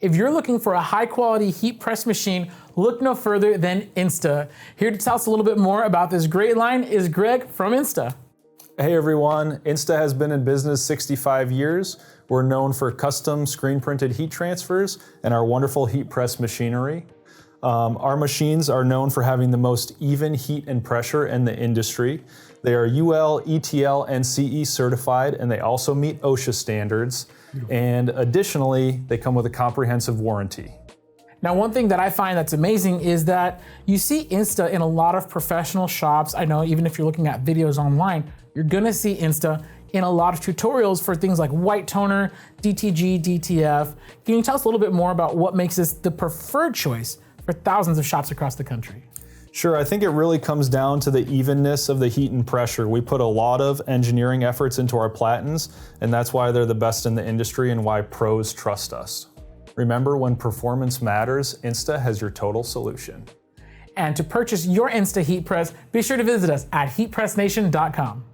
If you're looking for a high quality heat press machine, look no further than Insta. Here to tell us a little bit more about this great line is Greg from Insta. Hey everyone, Insta has been in business 65 years. We're known for custom screen printed heat transfers and our wonderful heat press machinery. Our machines are known for having the most even heat and pressure in the industry. They are UL, ETL, and CE certified, and they also meet OSHA standards. And additionally, they come with a comprehensive warranty. Now, one thing that I find that's amazing is that you see Insta in a lot of professional shops. I know even if you're looking at videos online, you're gonna see Insta in a lot of tutorials for things like white toner, DTG, DTF. Can you tell us a little bit more about what makes this the preferred choice for thousands of shops across the country? Sure, I think it really comes down to the evenness of the heat and pressure. We put a lot of engineering efforts into our platens, and that's why they're the best in the industry and why pros trust us. Remember, when performance matters, Insta has your total solution. And to purchase your Insta heat press, be sure to visit us at heatpressnation.com.